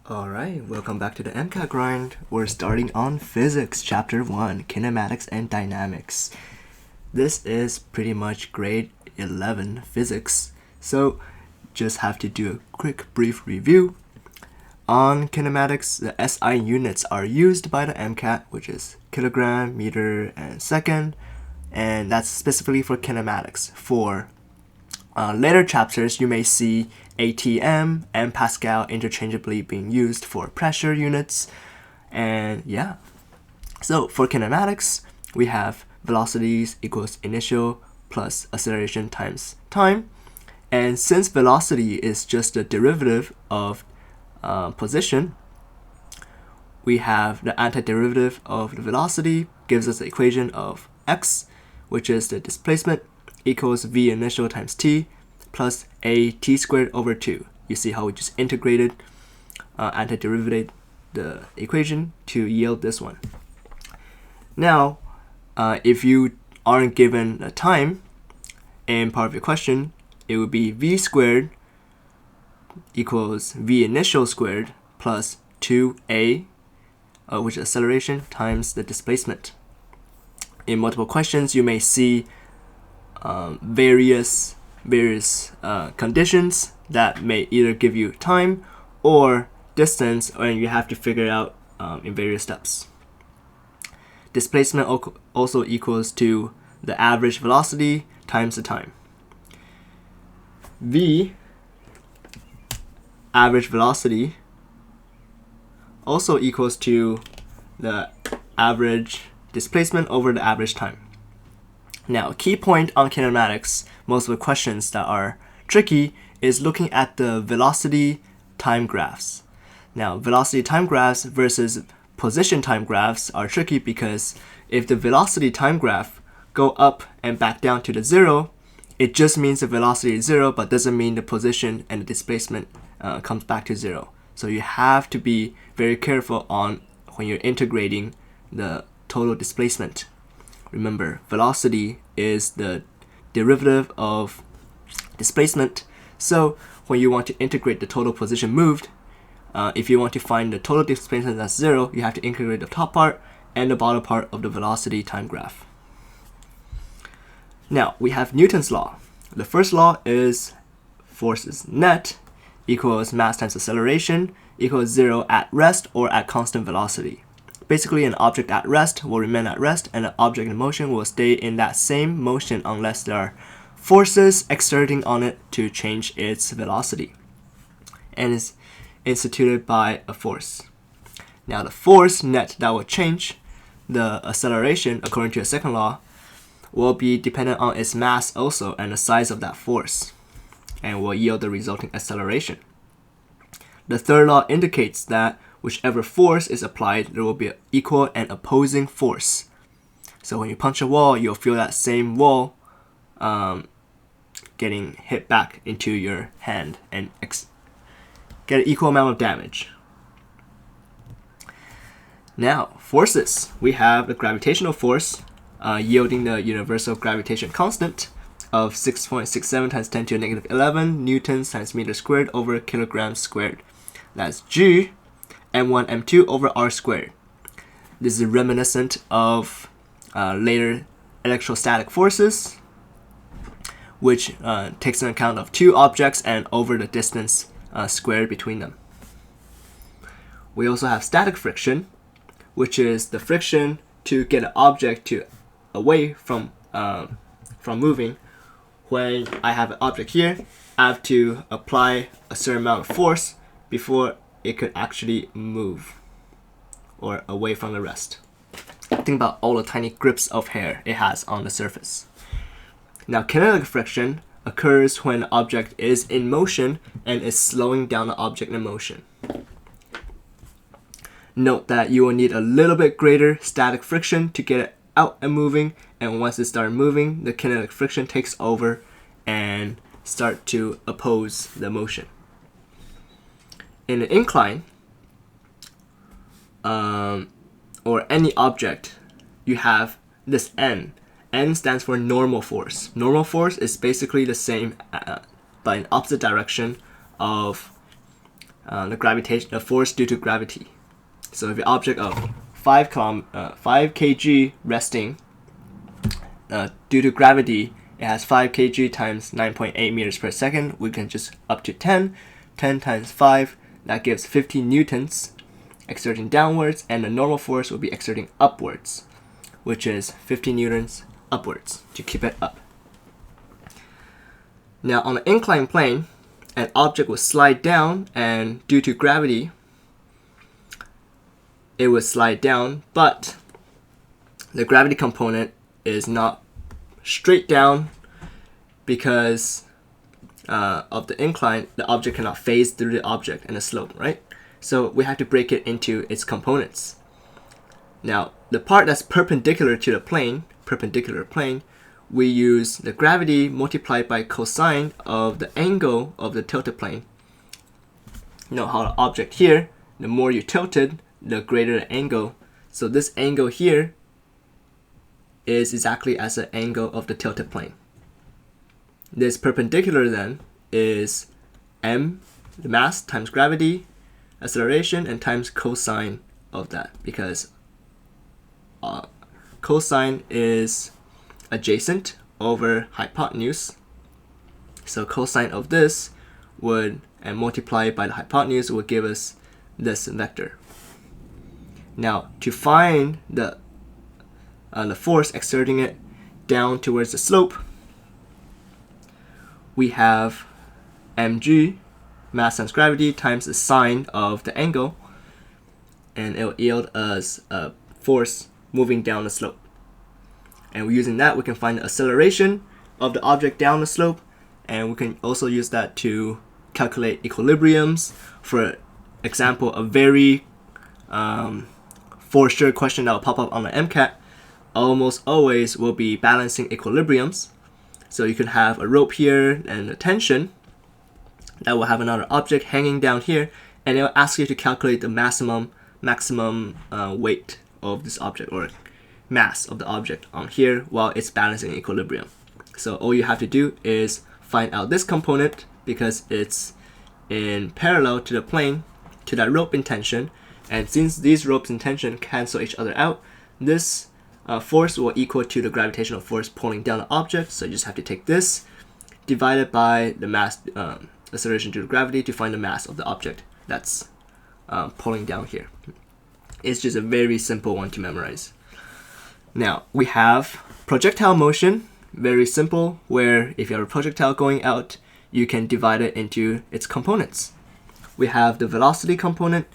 Alright, welcome back to the MCAT grind. We're starting on Physics, Chapter 1, Kinematics and Dynamics. This is pretty much grade 11 physics, so just have to do a quick brief review. On kinematics, the SI units are used by the MCAT, which is kilogram, meter, and second, and that's specifically for kinematics. For later chapters, you may see ATM and Pascal interchangeably being used for pressure units. And yeah, so for kinematics, we have velocities equals initial plus acceleration times time. And since velocity is just a derivative of position, we have the antiderivative of the velocity gives us the equation of x, which is the displacement, equals v initial times t plus a t squared over 2. You see how we just integrated, antiderivated the equation to yield this one. Now, if you aren't given a time in part of your question, it would be v squared equals v initial squared plus 2a, which is acceleration, times the displacement. In multiple questions, you may see various conditions that may either give you time or distance, and you have to figure it out in various steps. Displacement also equals to the average velocity times the time. V, average velocity, also equals to the average displacement over the average time. Now, a key point on kinematics, most of the questions that are tricky, is looking at the velocity time graphs. Now, velocity time graphs versus position time graphs are tricky because if the velocity time graph go up and back down to the zero, it just means the velocity is zero, but doesn't mean the position and the displacement comes back to zero. So you have to be very careful on when you're integrating the total displacement. Remember, velocity is the derivative of displacement. So when you want to integrate the total position moved, if you want to find the total displacement that's zero, you have to integrate the top part and the bottom part of the velocity time graph. Now, we have Newton's law. The first law is forces net equals mass times acceleration equals 0 at rest or at constant velocity. Basically, an object at rest will remain at rest, and an object in motion will stay in that same motion unless there are forces exerting on it to change its velocity, and is instituted by a force. Now, the force net that will change the acceleration, according to the second law, will be dependent on its mass also and the size of that force, and will yield the resulting acceleration. The third law indicates that whichever force is applied, there will be an equal and opposing force. So when you punch a wall, you'll feel that same wall getting hit back into your hand and get an equal amount of damage. Now, forces. We have the gravitational force yielding the universal gravitation constant of 6.67 times 10 to the negative 11 newtons times meter squared over kilograms squared. That's G m1 m2 over r squared. This is reminiscent of later electrostatic forces, which takes into account of two objects and over the distance squared between them. We also have static friction, which is the friction to get an object away from moving. When I have an object here, I have to apply a certain amount of force before it could actually move or away from the rest. Think about all the tiny grips of hair it has on the surface. Now, kinetic friction occurs when an object is in motion and is slowing down the object in motion. Note that you will need a little bit greater static friction to get it out and moving, and once it starts moving, the kinetic friction takes over and start to oppose the motion. In an incline, or any object, you have this N. N stands for normal force. Normal force is basically the same, but in opposite direction of the force due to gravity. So if an object of 5 kg resting due to gravity, it has 5 kg times 9.8 meters per second. We can just up to 10 times 5, that gives 50 newtons exerting downwards, and the normal force will be exerting upwards, which is 50 newtons upwards to keep it up. Now on an inclined plane, an object will slide down, and due to gravity, it would slide down, but the gravity component is not straight down because of the incline. The object cannot phase through the object and the slope, right? So we have to break it into its components. Now, the part that's perpendicular to the perpendicular plane, we use the gravity multiplied by cosine of the angle of the tilted plane. You know how the object here, the more you tilt it, the greater the angle. So this angle here is exactly as the angle of the tilted plane. This perpendicular then is m, the mass, times gravity, acceleration, and times cosine of that, because cosine is adjacent over hypotenuse. So cosine of this would, and multiplied by the hypotenuse, would give us this vector. Now, to find the force exerting it down towards the slope, we have mg, mass times gravity, times the sine of the angle, and it will yield us a force moving down the slope. And using that, we can find the acceleration of the object down the slope, and we can also use that to calculate equilibriums. For example, a very for sure question that will pop up on the MCAT almost always will be balancing equilibriums. So you could have a rope here and a tension that will have another object hanging down here, and it will ask you to calculate the maximum weight of this object, or mass of the object on here while it's balancing equilibrium. So all you have to do is find out this component because it's in parallel to the plane, to that rope in tension, and since these ropes in tension cancel each other out, this force will equal to the gravitational force pulling down the object. So you just have to take this divided by the mass acceleration due to gravity to find the mass of the object that's pulling down here. It's just a very simple one to memorize. Now we have projectile motion, very simple, where if you have a projectile going out, you can divide it into its components. We have the velocity component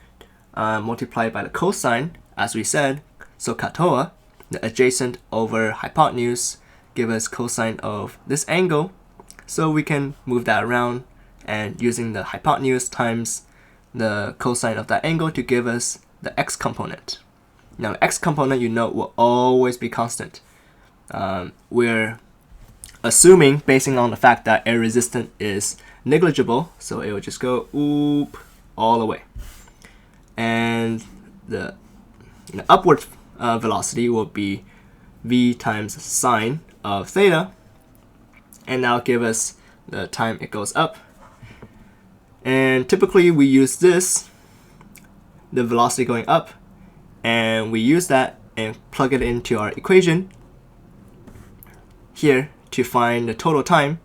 multiplied by the cosine, as we said. So katoa, the adjacent over hypotenuse, give us cosine of this angle. So we can move that around, and using the hypotenuse times the cosine of that angle to give us the x component. Now the x component, you know, will always be constant. We're assuming, basing on the fact that air resistance is negligible, so it will just go oop all the way. And the upward velocity will be v times sine of theta, and that'll give us the time it goes up. And typically we use this, the velocity going up, and we use that and plug it into our equation here to find the total time.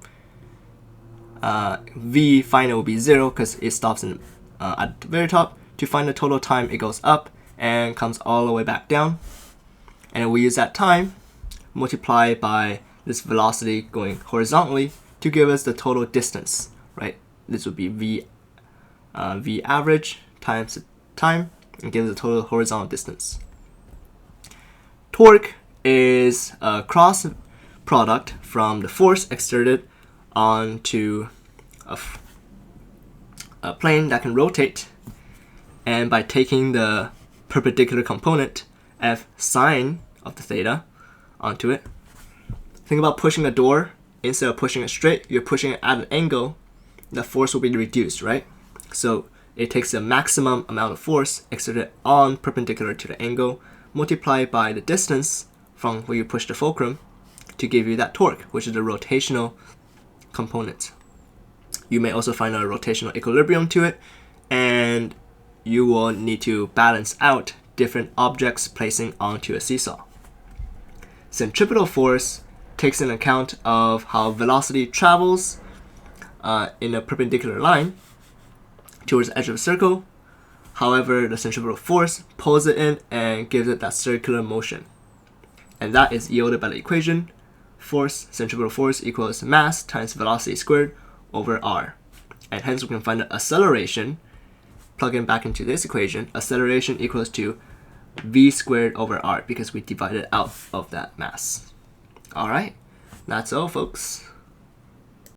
V final will be 0 because it stops at the very top. To find the total time, it goes up and comes all the way back down. And we use that time multiplied by this velocity going horizontally to give us the total distance, right? This would be V average times the time and gives the total horizontal distance. Torque is a cross product from the force exerted onto a plane that can rotate, and by taking the perpendicular component f sine of the theta onto it. Think about pushing a door. Instead of pushing it straight, you're pushing it at an angle. The force will be reduced, right? So it takes the maximum amount of force exerted on perpendicular to the angle multiplied by the distance from where you push the fulcrum to give you that torque, which is the rotational component. You may also find a rotational equilibrium to it, and you will need to balance out different objects placing onto a seesaw. Centripetal force takes into account of how velocity travels in a perpendicular line towards the edge of a circle. However, the centripetal force pulls it in and gives it that circular motion. And that is yielded by the equation centripetal force equals mass times velocity squared over r. And hence we can find the acceleration, plugging back into this equation, acceleration equals to v squared over r because we divided out of that mass. Alright, that's all folks.